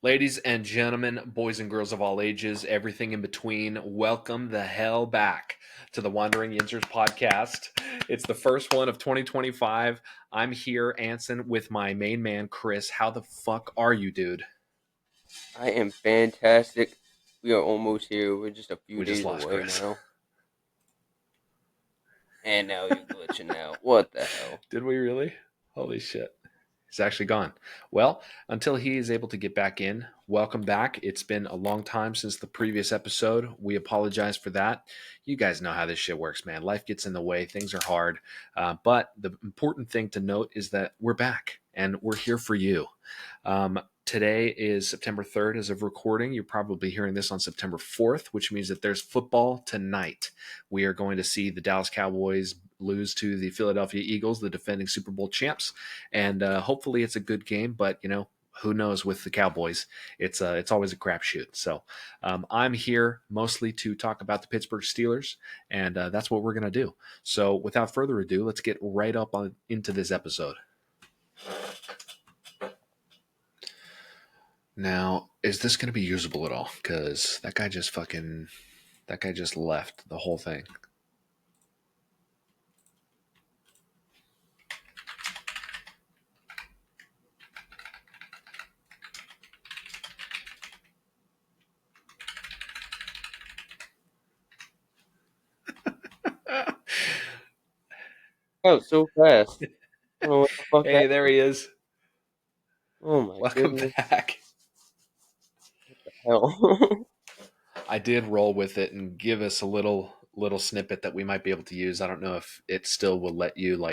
Ladies and gentlemen, boys and girls of all ages, everything in between, welcome the hell back to the Wandering Yinzers podcast. It's the first one of 2025. I'm here, Anson, with my main man, Chris. How the fuck are you, dude? I am fantastic. We are almost here. We're just a few We just days lost away Chris. now. And now you're glitching out. What the hell? Did we really? Holy shit. He's actually gone. Well, until he is able to get back in, welcome back. It's been a long time since the previous episode. We apologize for that. You guys know how this shit works, man. Life gets in the way, things are hard. But the important thing to note is that we're back and we're here for you. Today is September 3rd as of recording. You're probably hearing this on September 4th, which means that there's football tonight. We are going to see the Dallas Cowboys lose to the Philadelphia Eagles, the defending Super Bowl champs. And hopefully it's a good game, but, who knows with the Cowboys? It's always a crapshoot. So I'm here mostly to talk about the Pittsburgh Steelers, and that's what we're going to do. So without further ado, let's get right up into this episode. Now, is this going to be usable at all? Because that guy just left the whole thing. Oh, so fast. I don't know what the fuck Hey, happened. there he is. Oh my Welcome goodness. back. Hell. I did roll with it and give us a little snippet that we might be able to use. I don't know if it still will let you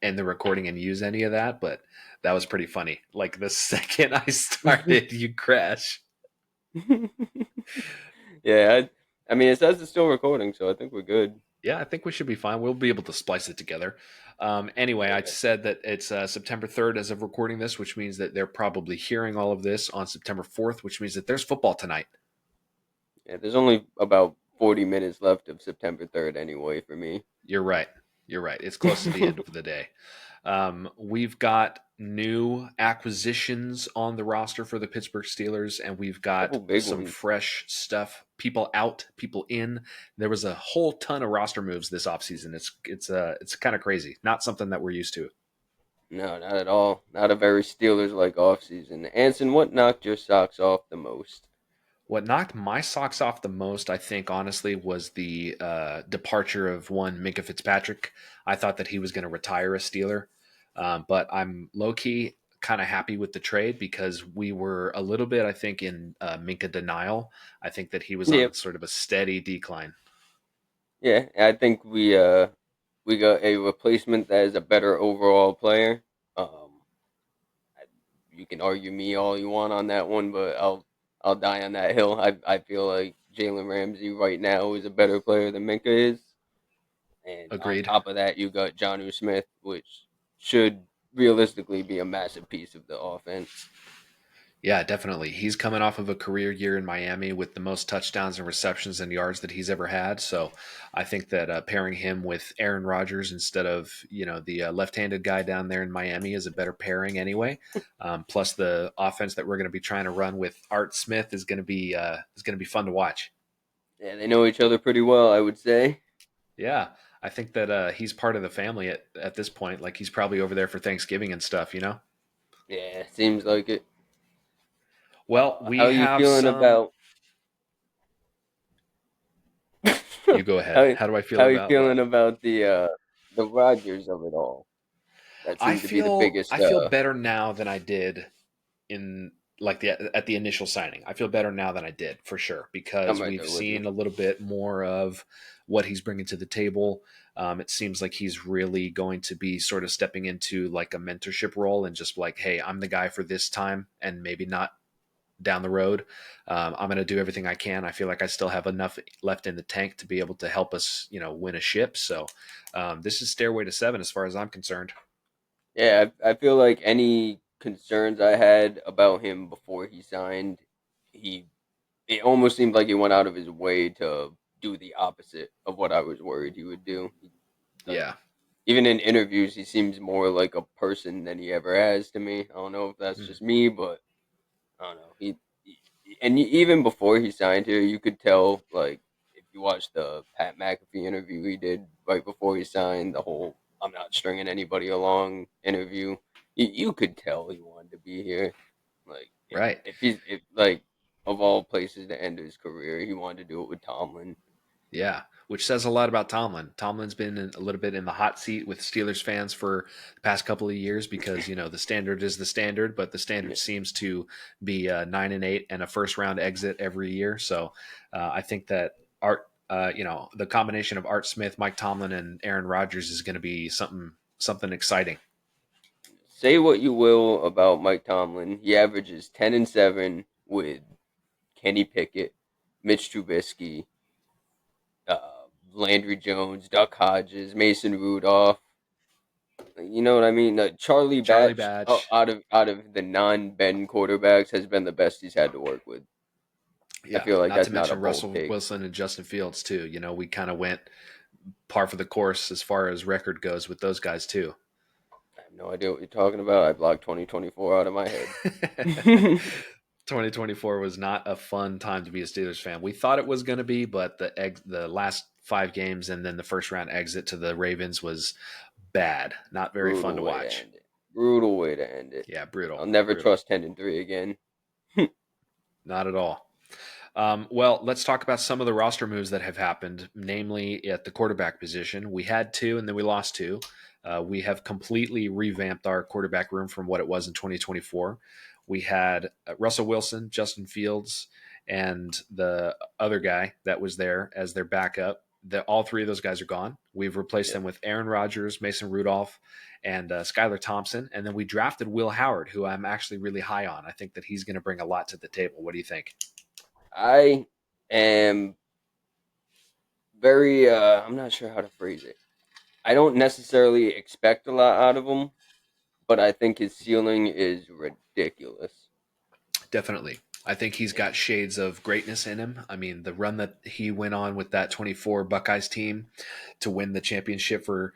end the recording and use any of that, but that was pretty funny. Like the second I started, you crash. Yeah, I mean, it says it's still recording, so I think we're good. Yeah, I think we should be fine. We'll be able to splice it together. Anyway, I Yeah. said that it's September 3rd as of recording this, which means that they're probably hearing all of this on September 4th, which means that there's football tonight. Yeah, there's only about 40 minutes left of September 3rd anyway for me. You're right. You're right. It's close to the end of the day. We've got new acquisitions on the roster for the Pittsburgh Steelers, and we've got Couple big some ones. fresh stuff. People out, people in. There was a whole ton of roster moves this offseason. It's kind of crazy. Not something that we're used to. No, not at all. Not a very Steelers like offseason. Anson, what knocked your socks off the most? What knocked my socks off the most, I think, honestly, was the departure of one Minka Fitzpatrick. I thought that he was going to retire a Steeler, but I'm low key kind of happy with the trade because we were a little bit, I think, in Minka denial. I think that he was Yeah, on sort of a steady decline. yeah. I think we got a replacement that is a better overall player. You can argue me all you want on that one, but I'll die on that hill. I feel like Jalen Ramsey right now is a better player than Minka is, and on Agreed. top of that, you got Jonnu Smith, which should realistically be a massive piece of the offense. Yeah, definitely. He's coming off of a career year in Miami with the most touchdowns and receptions and yards that he's ever had. So I think that pairing him with Aaron Rodgers instead of the left-handed guy down there in Miami is a better pairing anyway. Plus, the offense that we're going to be trying to run with Art Smith is going to be fun to watch. Yeah, they know each other pretty well, I would say. Yeah, I think that he's part of the family at this point. Like he's probably over there for Thanksgiving and stuff. Yeah, seems like it. Well, How we are you have feeling some. about? You go ahead. how How do I how feel are you about what? feeling about the Rodgers of it all? That I seemed to be the feel biggest. I feel better now than I did in at the initial signing. I feel better now than I did for sure I'm because right we've there with you. seen a little bit more of what he's bringing to the table. It seems like he's really going to be sort of stepping into like a mentorship role and just like, hey, I'm the guy for this time and maybe not down the road. I'm going to do everything I can. I feel like I still have enough left in the tank to be able to help us, win a ship. So this is stairway to seven as far as I'm concerned. Yeah, I feel like any concerns I had about him before he signed, he it almost seemed like he went out of his way to do the opposite of what I was worried he would do. Like Yeah. even in interviews, he seems more like a person than he ever has to me. I don't know if that's Hmm. just me, but I don't know. Even before he signed here, you could tell, like, if you watched the Pat McAfee interview he did right before he signed, the whole "I'm not stringing anybody along" interview, you could tell he wanted to be here. Like, Right. if like, of all places to end his career, he wanted to do it with Tomlin. Yeah, which says a lot about Tomlin. Tomlin's been a little bit in the hot seat with Steelers fans for the past couple of years because the standard is the standard, but the standard Yeah. seems to be 9-8 and a first round exit every year. So I think that the combination of Art Smith, Mike Tomlin, and Aaron Rodgers is going to be something exciting. Say what you will about Mike Tomlin, he averages 10-7 with Kenny Pickett, Mitch Trubisky, Landry Jones, Duck Hodges, Mason Rudolph. You know what I mean? Charlie Charlie Batch, Batch, out of the non-Ben quarterbacks, has been the best he's had to work with. I yeah, feel like not to that's not a mention bold Russell take. Wilson and Justin Fields too. We kind of went par for the course as far as record goes with those guys too. I have no idea what you're talking about. I blocked 2024 out of my head. Yeah, 2024 was not a fun time to be a Steelers fan. We thought it was going to be, but the last 5 games and then the first round exit to the Ravens was bad. Not very fun brutal to way to watch. end it. Brutal way to end it. Yeah, I'll brutal, never brutal. trust 10-3 again. Not at all. Well, let's talk about some of the roster moves that have happened, namely at the quarterback position. We had two, and then we lost two. We have completely revamped our quarterback room from what it was in 2024. We had Russell Wilson, Justin Fields, and the other guy that was there as their backup. All three of those guys are gone. We've replaced Yep. them with Aaron Rodgers, Mason Rudolph, and Skylar Thompson. And then we drafted Will Howard, who I'm actually really high on. I think that he's going to bring a lot to the table. What do you think? I am very, I'm not sure how to phrase it. I don't necessarily expect a lot out of him, but I think his ceiling is ridiculous. Definitely. I think he's And got shades of greatness in him. I mean, the run that he went on with that 24 Buckeyes team to win the championship for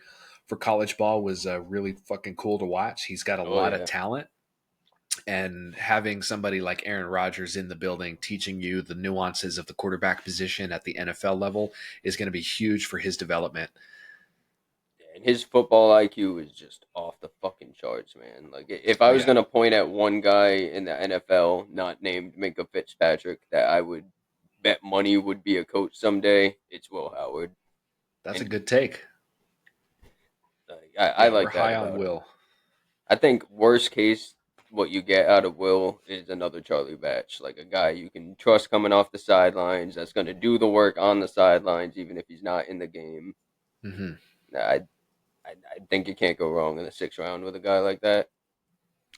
college ball was really fucking cool to watch. He's got a oh lot of yeah, talent, and having somebody like Aaron Rodgers in the building teaching you the nuances of the quarterback position at the NFL level is going to be huge for his development. and his football IQ is just off the fucking charts, man. Like, if I Oh was yeah, gonna point at one guy in the NFL not named Minka Fitzpatrick that I would bet money would be a coach someday, it's Will Howard. that's a And good take. I Yeah, we're like that high on about him. Will. I think worst case, what you get out of Will is another Charlie Batch, like a guy you can trust coming off the sidelines that's going to do the work on the sidelines, even if he's not in the game. Hmm. I, I think you can't go wrong in the 6th round with a guy like that.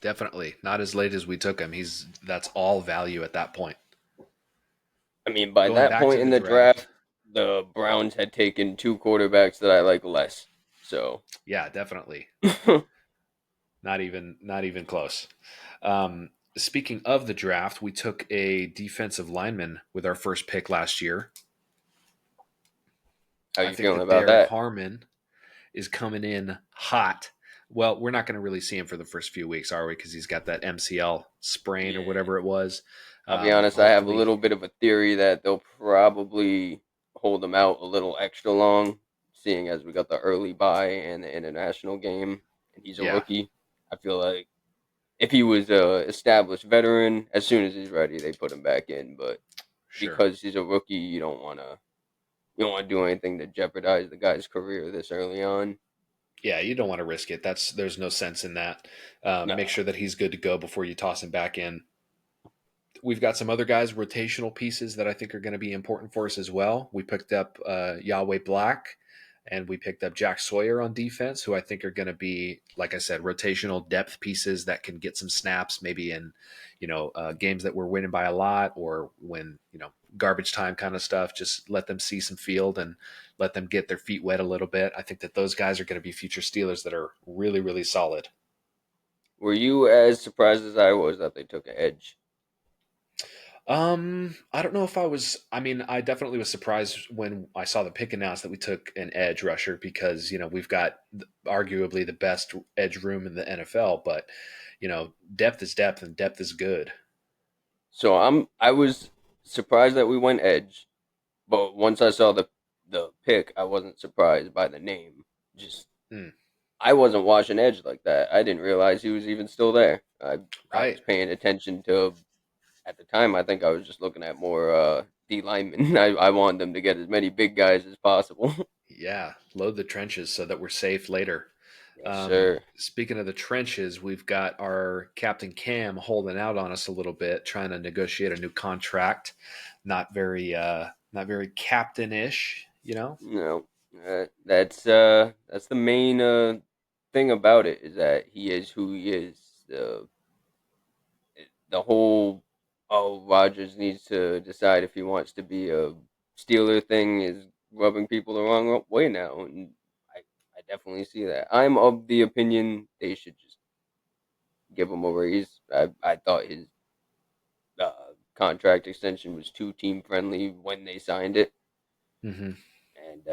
Definitely not as late as we took him. That's all value at that point. I mean, by Going that back point to in the the draft, draft, the Browns had taken two quarterbacks that I like less. So, yeah, definitely. how Not even close. Speaking of the draft, we took a defensive lineman with our first pick last year. I you think feeling that about Derek that? Harmon is coming in hot. Well, we're not going to really see him for the first few weeks, are we? Because he's got that MCL sprain or Yeah. whatever it was. I'll be honest, I have a Hopefully, little bit of a theory that they'll probably hold him out a little extra long, seeing as we got the early bye and the international game, and he's a yeah, rookie. I feel like if he was a established veteran, as soon as he's ready, they put him back in. But sure. because he's a rookie, you don't want to do anything to jeopardize the guy's career this early on. Yeah, you don't want to risk it. There's no sense in that. Make No, sure that he's good to go before you toss him back in. We've got some other guys, rotational pieces that I think are going to be important for us as well. We picked up Yahweh Black and we picked up Jack Sawyer on defense, who I think are going to be, like I said, rotational depth pieces that can get some snaps, maybe in, games that we're winning by a lot or when, garbage time kind of stuff. Just let them see some field and let them get their feet wet a little bit. I think that those guys are going to be future Steelers that are really, really solid. were you as surprised as I was that they took an edge? I don't know if I was. I mean, I definitely was surprised when I saw the pick announced that we took an edge rusher because we've got arguably the best edge room in the NFL, but depth is depth and depth is good. So I was surprised that we went edge, but once I saw the pick, I wasn't surprised by the name. Just Mm, I wasn't watching edge like that. I didn't realize he was even still there. I was right. paying attention to at the time. I think I was just looking at more D linemen. I wanted them to get as many big guys as possible. Yeah. Load the trenches so that we're safe later. Yes, sir. Speaking of the trenches, we've got our Captain Cam holding out on us a little bit, trying to negotiate a new contract. Not very captain-ish, you know. No, that's the main thing about it is that he is who he is. The whole Rogers needs to decide if he wants to be a Steeler thing is rubbing people the wrong way now, and I I definitely see that. I'm of the opinion they should just give him a raise. I thought his contract extension was too team friendly when they signed it, Hmm. and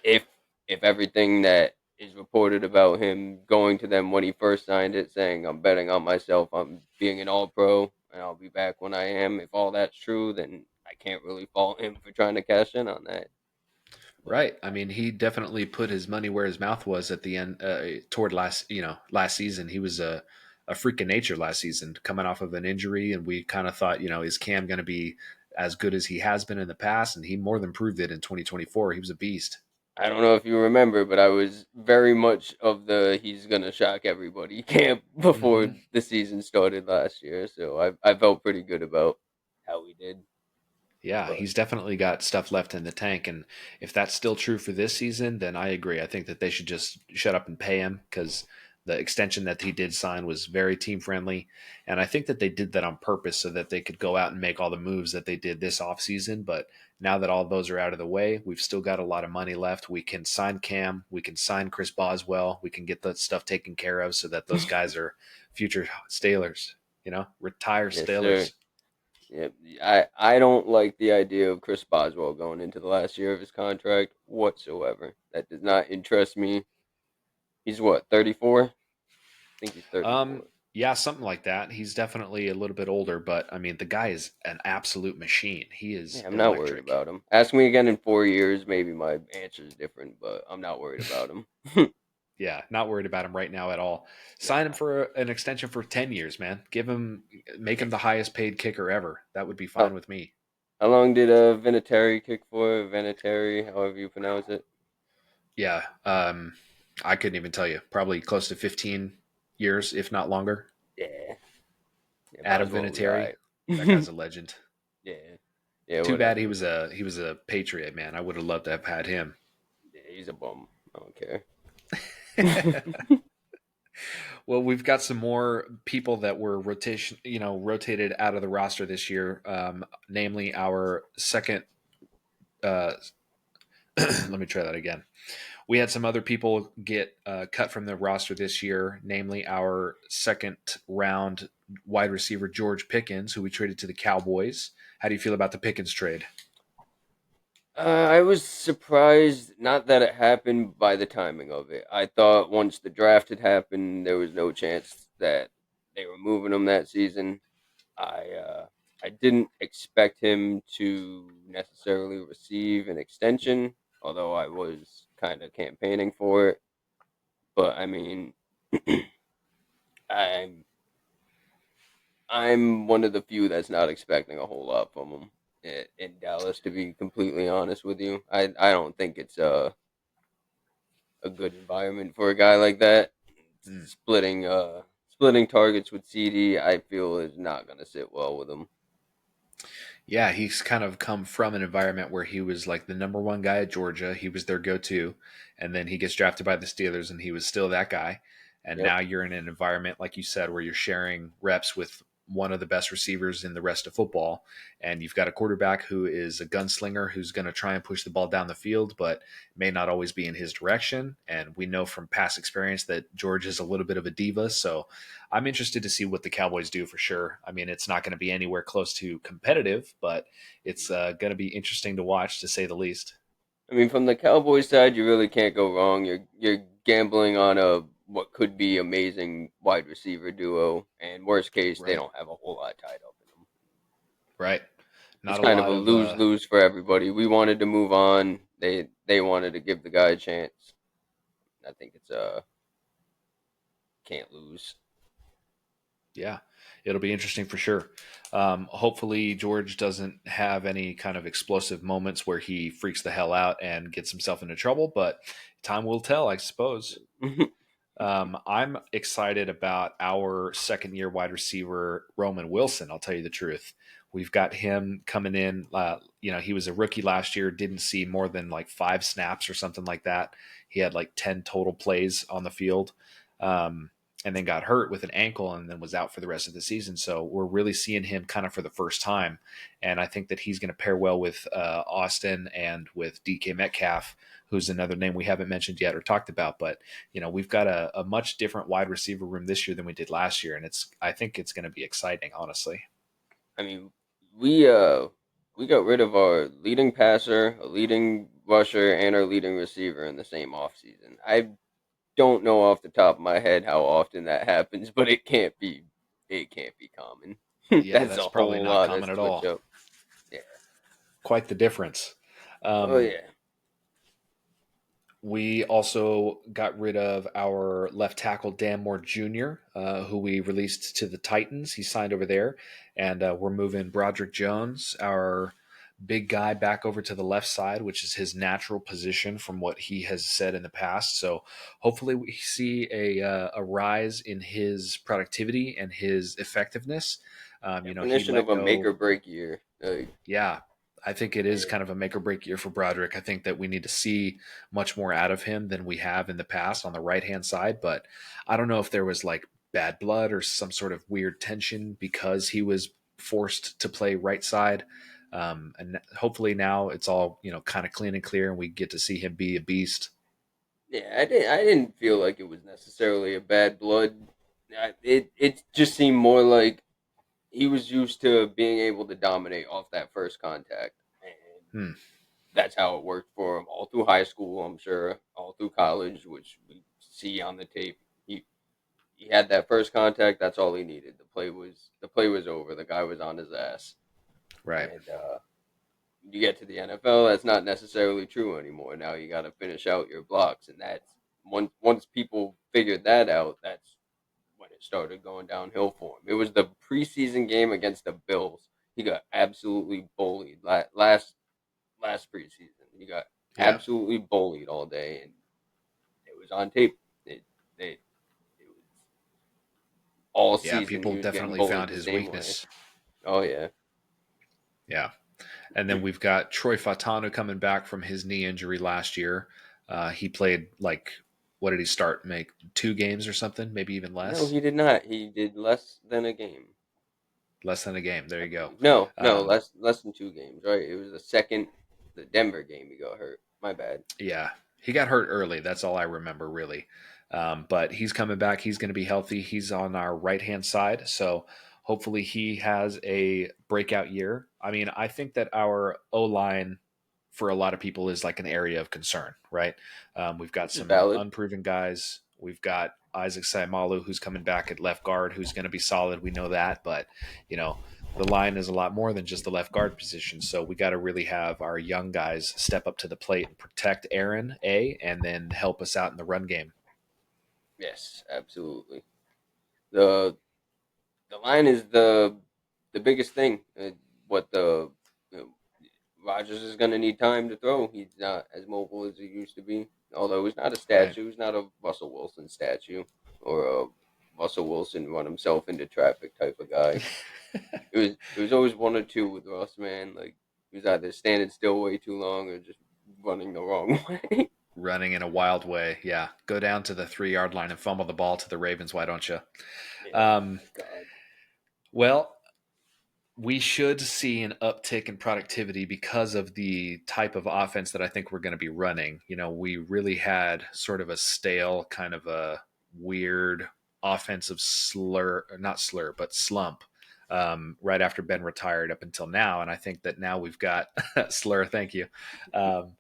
if everything that is reported about him going to them when he first signed it, saying I'm betting on myself, I'm being an All Pro, and I'll be back when I am. If all that's true, then I can't really fault him for trying to cash in on that. But Right. I mean, he definitely put his money where his mouth was at the end, toward last season. He was a freak of nature last season, coming off of an injury, and we kind of thought, is Cam going to be as good as he has been in the past? And he more than proved it in 2024. He was a beast. I don't know if you remember, but I was very much of the he's gonna shock everybody camp before Hmm. the season started last year. So I felt pretty good about how we did. Yeah, But he's definitely got stuff left in the tank, and if that's still true for this season, then I agree. I think that they should just shut up and pay him because the extension that he did sign was very team friendly, and I think that they did that on purpose so that they could go out and make all the moves that they did this offseason. But now that all those are out of the way, we've still got a lot of money left. We can sign Cam, we can sign Chris Boswell, we can get that stuff taken care of so that those guys are future Steelers. Retire yes, sir. Steelers. Yep. I don't like the idea of Chris Boswell going into the last year of his contract whatsoever. That does not interest me. He's what, 34? I think he's Um, 34. yeah, something like that. He's definitely a little bit older, but I mean, the guy is an absolute machine. He is Yeah, I'm not worried electric. about him. Ask me again in 4 years, maybe my answer is different, but I'm not worried about him. Yeah, not worried about him right now at all. Sign him Nah. for an extension for 10 years, man. Make him the highest paid kicker ever. That would be fine How, with me. how long did Vinatieri kick for? Vinatieri, however you pronounce it. Yeah. I couldn't even tell you. Probably close to 15 years, if not longer. Yeah. Yeah, Adam Boswell was Vinatieri, alright. that guy's a legend. Yeah. Yeah, Too bad whatever. he was a Patriot, man. I would have loved to have had him. Yeah, he's a bum. I don't care. Well, we've got some more people that were rotated out of the roster this year. Namely, our second. Uh, let me try that again. We had some other people get cut from the roster this year. Namely, our second round wide receiver George Pickens, who we traded to the Cowboys. How do you feel about the Pickens trade? I was surprised, not that it happened by the timing of it. I thought once the draft had happened, there was no chance that they were moving him that season. I didn't expect him to necessarily receive an extension, although I was kind of campaigning for it. But I mean, I'm I'm one of the few that's not expecting a whole lot from him in Dallas. To be completely honest with you, I don't think it's a good environment for a guy like that. Mm. Splitting targets with CD, I feel is not going to sit well with him. Yeah, he's kind of come from an environment where he was like the number one guy at Georgia. He was their go to. And then he gets drafted by the Steelers and he was still that guy. And Yep. now you're in an environment, like you said, where you're sharing reps with one of the best receivers in the rest of football. And you've got a quarterback who is a gunslinger who's going to try and push the ball down the field, but may not always be in his direction. And we know from past experience that George is a little bit of a diva. So I'm interested to see what the Cowboys do for sure. I mean, it's not going to be anywhere close to competitive, but it's going to be interesting to watch, to say the least. I mean, from the Cowboys side, you really can't go wrong. You're gambling on a what could be amazing wide receiver duo, and worst case, they Right. don't have a whole lot tied up Right. It's Not a kind of lot a of lose lose for everybody. We wanted to move on. They wanted to give the guy a chance. I think it's can't lose. yeah, it'll be interesting for sure. Hopefully, George doesn't have any kind of explosive moments where he freaks the hell out and gets himself into trouble, but time will tell, I suppose. I'm excited about our second year wide receiver, Roman Wilson. I'll tell you the truth. We've got him coming in. He was a rookie last year, didn't see more than like 5 snaps or something like that. He had like 10 total plays on the field. And then got hurt with an ankle and then was out for the rest of the season. So we're really seeing him kind of for the first time. And I think that he's going to pair well with Austin and with DK Metcalf, who's another name we haven't mentioned yet or talked about. But, we've got a much different wide receiver room this year than we did last year. And I think it's going to be exciting, honestly. I mean, we we got rid of our leading passer, a leading rusher, and our leading receiver in the same offseason. I don't know off the top of my head how often that happens, but it can't be common. Yeah, That's a that's probably whole not lot of common at switch all. up. Yeah. Quite the difference. Oh Um, yeah. We also got rid of our left tackle, Dan Moore Jr., who we released to the Titans. He signed over there. And we're moving Broderick Jones, our big guy, back over to the left side, which is his natural position from what he has said in the past. So hopefully we see a rise in his productivity and his effectiveness. He Definition of let a make go. or break year. Yeah, I think it is Man. kind of a make or break year for Broderick. I think that we need to see much more out of him than we have in the past on the right hand side. But I don't know if there was like bad blood or some sort of weird tension because he was forced to play right side. And hopefully now it's all kind of clean and clear, and we get to see him be a beast. Yeah, I didn't feel like it was necessarily a bad blood. It just seemed more like he was used to being able to dominate off that first contact, and Hmm. that's how it worked for him all through high school. I'm sure all through college, which we see on the tape. He had that first contact. That's all he needed. The play was over. The guy was on his ass, Right. and you get to the NFL, that's not necessarily true anymore. Now you got to finish out your blocks, and that's once people figured that out, that's when it started going downhill for him. It was the preseason game against the Bills. He got absolutely bullied last preseason. He got Yeah. absolutely bullied all day, and it was on tape. It was all Yeah. season People he was getting definitely found bullied the his same way. weakness. Oh yeah, Yeah. And then we've got Troy Fatanu coming back from his knee injury last year. He played like, what did he start? Make 2 games or something, maybe even no, less. he did not. He did less than a game. Less than a game. There I you go. believe. No, Um, less than 2 games. Right? It was the Denver game. He got hurt. My bad. yeah, he got hurt early. That's all I remember, really. But he's coming back. He's going to be healthy. He's on our right hand side. So hopefully he has a breakout year. I mean, I think that our O line for a lot of people is like an area of concern, right? We've got Which is some valid. unproven guys. We've got Isaac Saimalu, who's coming back at left guard, who's going to be solid. We know that, but you know, the line is a lot more than just the left guard position. So we got to really have our young guys step up to the plate and protect Aaron and then help us out in the run game. Yes, absolutely. The the line is the biggest thing. What the you know, Rogers is going to need time to throw. He's not as mobile as he used to be. Although he's not a Right. statue, he's not a Russell Wilson statue or a Russell Wilson run himself into traffic type of guy. It was always one or two with Russ, man. Like he was either standing still way too long or just running the wrong way. Running in a wild way. Yeah. Go down to the 3 yard line and fumble the ball to the Ravens. Why don't you? Yeah, Um, God. well, we should see an uptick in productivity because of the type of offense that I think we're going to be running. We really had sort of a stale, kind of a weird offensive not slur, but slump right after Ben retired up until now. And I think that now we've got slur. Thank you. Um,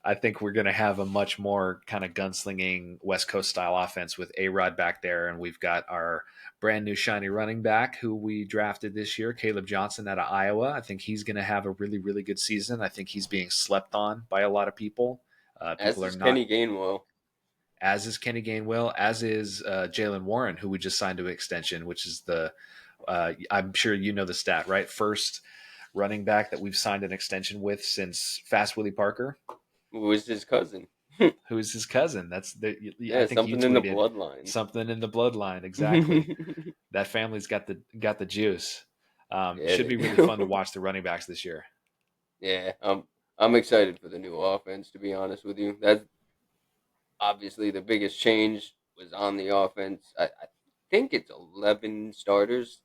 I think we're going to have a much more kind of gunslinging West Coast style offense with A Rod back there, and we've got our brand new shiny running back who we drafted this year, Caleb Johnson out of Iowa. I think he's going to have a really, really good season. I think he's being slept on by a lot of people. As People are is not, Kenny Gainwell. as is Kenny Gainwell, as is Jalen Warren, who we just signed to an extension, which is I'm sure you know the stat, right? First running back that we've signed an extension with since Fast Willie Parker, Who was his cousin. who is his cousin. I Yeah, think you something in the tweeted bloodline. something in the bloodline. Exactly. That family's got the juice. Yeah, Should they be really fun to do. watch the running backs this year. Yeah, I'm excited for the new offense. To be honest with you, that's obviously the biggest change was on the offense. I think it's 11 starters,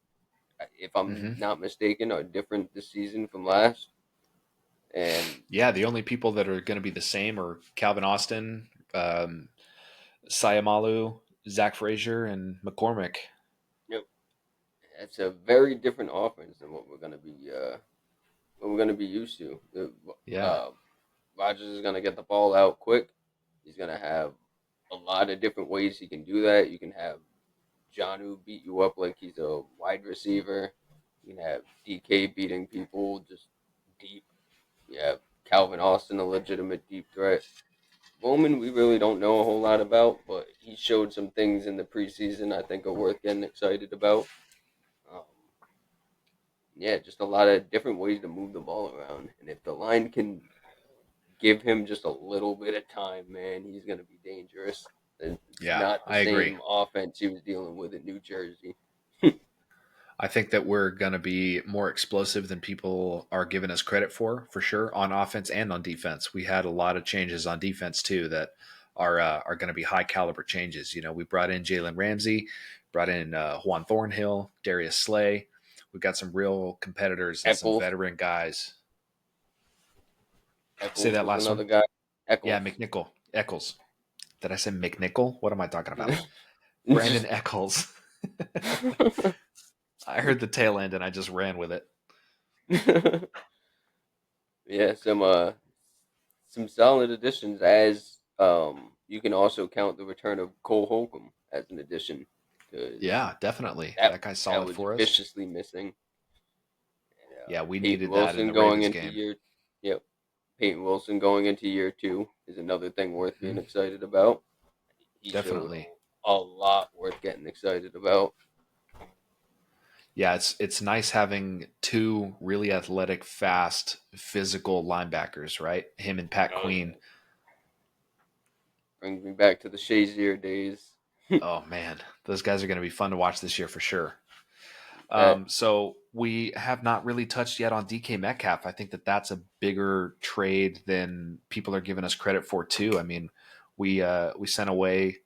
if I'm Hmm. not mistaken, are different this season from last. And Yeah, the only people that are going to be the same are Calvin Austin, Sayamalu, Zach Frazier, and McCormick. you know, it's a very different offense than what we're gonna be used to. Yeah, Uh, Rogers is gonna get the ball out quick. He's gonna have a lot of different ways he can do that. You can have Janu beat you up like he's a wide receiver. You can have DK beating people just deep. You have Calvin Austin, a legitimate deep threat. Bowman, we really don't know a whole lot about, but he showed some things in the preseason I think are worth getting excited about. Um, yeah, just a lot of different ways to move the ball around. And if the line can give him just a little bit of time, man, he's going to be dangerous. It's yeah, not the I agree. same offense he was dealing with in New Jersey. I think that we're going to be more explosive than people are giving us credit for sure, on offense and on defense. We had a lot of changes on defense too that are going to be high caliber changes. You know, we brought in Jalen Ramsey, brought in Juan Thornhill, Darius Slay. We've got some real competitors and some Eccles, veteran guys. Say Eccles that was last one. another guy. Yeah, Eccles. McNichol, Eccles. Did I say McNichol? What am I talking about? Brandon Just Eccles. I heard the tail end and I just ran with it. yeah, some solid additions. As you can also count the return of Cole Holcomb as an addition because Yeah, definitely. that That guy's that solid was for us. viciously missing. And, Yeah, we Peyton needed that in Wilson the going Ravens into game. year, yep, Peyton Wilson going into year two is another thing worth being Hmm. excited about. He showed Definitely. a lot worth getting excited about. Yeah, it's nice having two really athletic, fast, physical linebackers, right? Him and Pat Oh Queen. yeah, brings me back to the Shazier days. Oh man, those guys are going to be fun to watch this year for sure. That So we have not really touched yet on DK Metcalf. I think that that's a bigger trade than people are giving us credit for too. I mean, we sent away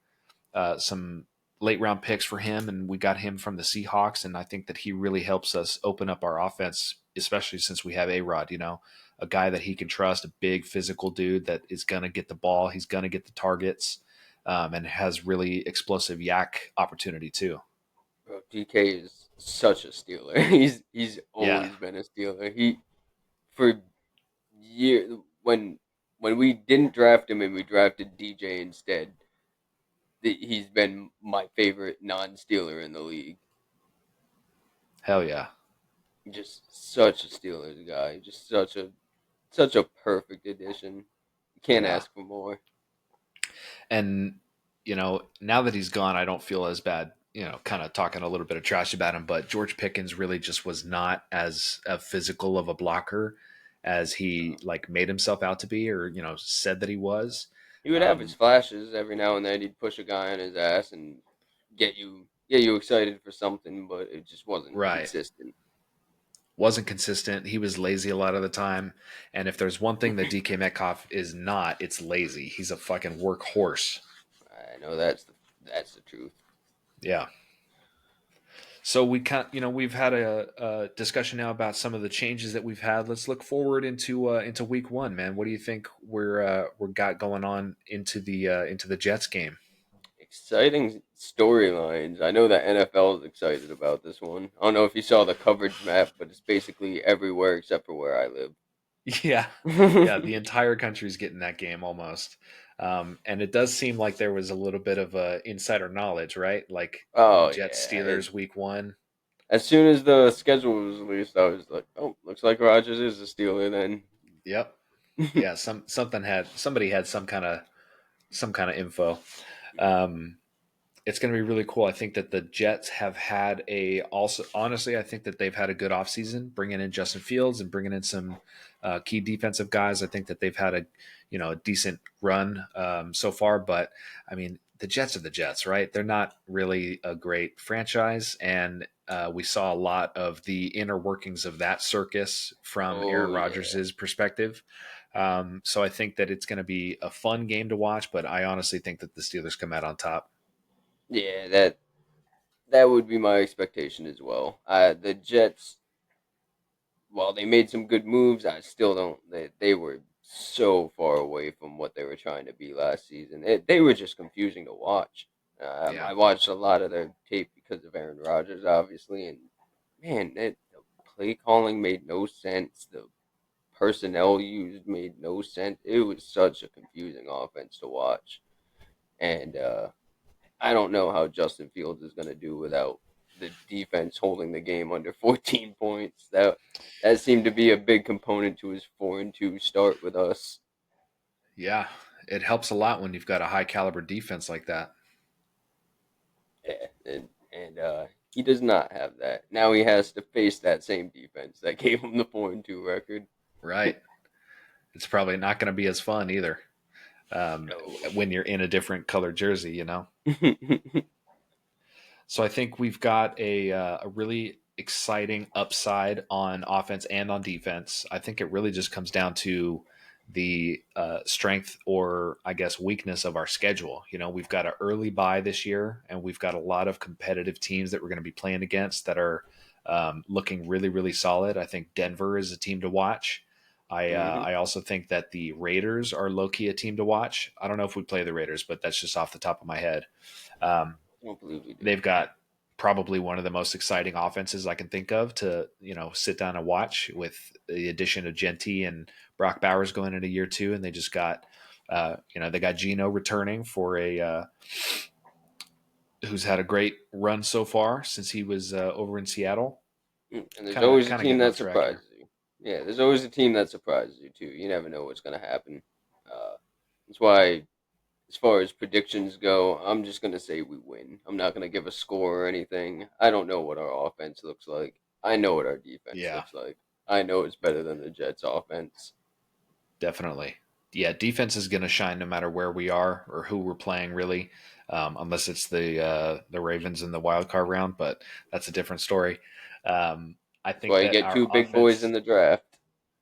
some late round picks for him, and we got him from the Seahawks. And I think that he really helps us open up our offense, especially since we have A Rod. You know, a guy that he can trust, a big physical dude that is going to get the ball, he's going to get the targets, and has really explosive yak opportunity too. bro, DK is such a stealer. He's Yeah, always been a stealer. He for year when we didn't draft him and we drafted DJ instead, he's been my favorite non-stealer in the league. hell yeah, Just such a Steelers guy. Just such a perfect addition. You can't yeah. ask for more. And now that he's gone, I don't feel as bad. Kind of talking a little bit of trash about him, but George Pickens really just was not as physical of a blocker as he like made himself out to be, or said that he was. He would have his Um, flashes every now and then. He'd push a guy on his ass and get you excited for something, but it just wasn't right, consistent. wasn't consistent. He was lazy a lot of the time, and if there's one thing that DK Metcalf is not, it's lazy. He's a fucking workhorse. I know that's the truth. Yeah. So we've had a discussion now about some of the changes that we've had. Let's look forward into week one, man. What do you think we're got going on into the Jets game? Exciting storylines. I know that NFL is excited about this one. I don't know if you saw the coverage map, but it's basically everywhere except for where I live. Yeah, yeah, the entire country's getting that game almost. And it does seem like there was a little bit of insider knowledge, right? Like Oh Jets yeah. Steelers week one. As soon as the schedule was released, I was like, "Oh, looks like Rodgers is a Steeler then." Yep. Yeah, somebody had some kind of info. Um, it's going to be really cool. I think that the Jets have had a also honestly, I think that they've had a good offseason, bringing in Justin Fields and bringing in some key defensive guys. I think that they've had a decent run so far. But I mean, the Jets are the Jets, right? They're not really a great franchise, and we saw a lot of the inner workings of that circus from Aaron Oh yeah, Rodgers' perspective. So I think that it's going to be a fun game to watch, but I honestly think that the Steelers come out on top. yeah. That would be my expectation as well. The Jets, while they made some good moves, I still don't. They were so far away from what they were trying to be last season. They were just confusing to watch. Yeah. I watched a lot of their tape because of Aaron Rodgers, obviously, and man, the play calling made no sense. The personnel used made no sense. It was such a confusing offense to watch, and I don't know how Justin Fields is going to do without the defense holding the game under 14 points. That seemed to be a big component to his 4-2 start with us. Yeah, it helps a lot when you've got a high caliber defense like that. Yeah, and he does not have that. Now he has to face that same defense that gave him the 4-2 record. Right. It's probably not going to be as fun either No. when you're in a different colored jersey. So I think we've got a really exciting upside on offense and on defense. I think it really just comes down to the strength or I guess weakness of our schedule. We've got an early bye this year, and we've got a lot of competitive teams that we're going to be playing against that are looking really, really solid. I think Denver is a team to watch. Hmm. I also think that the Raiders are low key a team to watch. I don't know if we play the Raiders, but that's just off the top of my head. Um, I don't believe we do. they've got probably one of the most exciting offenses I can think of to sit down and watch with the addition of Genty and Brock Bowers going into year two, and they just got they got Gino returning for a who's had a great run so far since he was over in Seattle. And there's Kind of always a kind of team getting that off track here. surprises you. Yeah, there's always a team that surprises you too. You never know what's going to happen. Uh, that's why, as far as predictions go, I'm just going to say we win. I'm not going to give a score or anything. I don't know what our offense looks like. I know what our defense Yeah, looks like. I know it's better than the Jets' offense. definitely. Yeah, defense is going to shine no matter where we are or who we're playing, really, unless it's the Ravens in the wild card round. But that's a different story. I That's think why you that get our two big boys in offense the draft.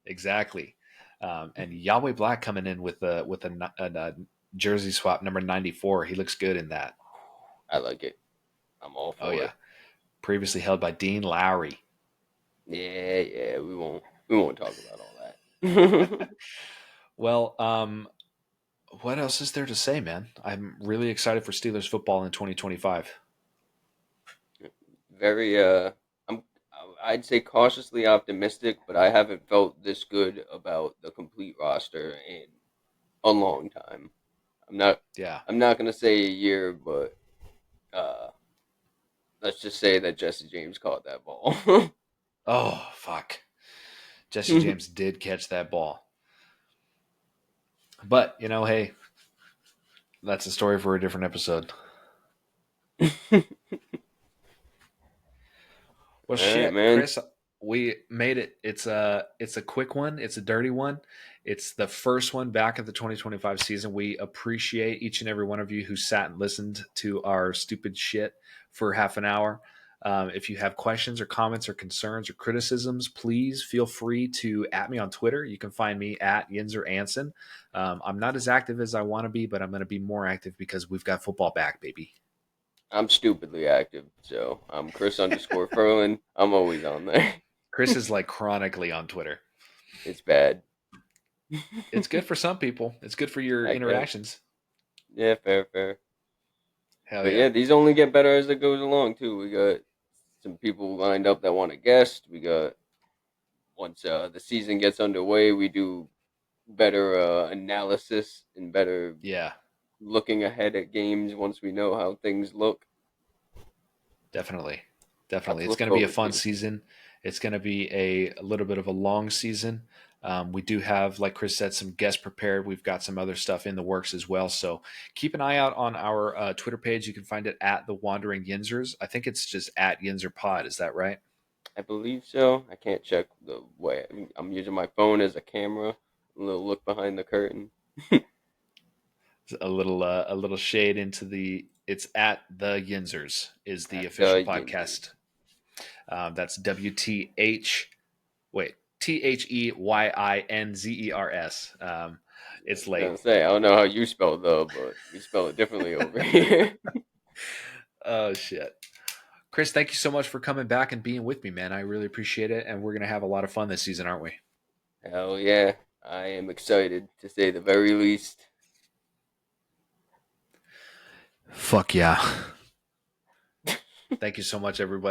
exactly, and Yahweh Black coming in with a jersey swap number 94. He looks good in that. I like it. I'm all Oh for yeah, it. previously held by Dean Lowry. Yeah, yeah. We won't talk about all that. Well, what else is there to say, man? I'm really excited for Steelers football in 2025. Very I'm I'd say cautiously optimistic, but I haven't felt this good about the complete roster in a long time. I'm not Yeah. I'm not gonna say a year, but uh let's just say that Jesse James caught that ball. Oh fuck. Jesse James did catch that ball. But, hey, that's a story for a different episode. Well, All right, shit, man. Chris, we made it. It's a quick one. It's a dirty one. It's the first one back of the 2025 season. We appreciate each and every one of you who sat and listened to our stupid shit for half an hour. If you have questions or comments or concerns or criticisms, please feel free to at me on Twitter. You can find me at Yinzer Anson. I'm not as active as I want to be, but I'm going to be more active because we've got football back, baby. I'm stupidly active, so I'm Chris_Furlan. I'm always on there. Chris is like chronically on Twitter. It's bad. It's good for some people. It's good for your I guess. interactions. Yeah, fair, fair. Hell But yeah, yeah. these only get better as it goes along too. We got some people lined up that want a guest. We got once the season gets underway, we do better analysis and better Yeah, looking ahead at games once we know how things look. definitely. Lot Definitely. to It's look going to be a forward fun to. season. It's going to be a little bit of a long season. We do have, like Chris said, some guests prepared. We've got some other stuff in the works as well. So keep an eye out on our Twitter page. You can find it at the Wandering Yinzers. I think it's just at Yinzer Pod. Is that right? I believe so. I can't check the way I'm using my phone as a camera. A little look behind the curtain. A little shade into the. It's at the Yinzers is the At official the Yinzers. podcast. That's WTH. Wait, Theyynzers. I It's was late. gonna say I don't know how you spell the, but we spell it differently over here. Oh shit. Chris, thank you so much for coming back and being with me, man. I really appreciate it. And we're going to have a lot of fun this season, aren't we? Hell yeah, I am excited to say the very least. Fuck yeah. Thank you so much, everybody.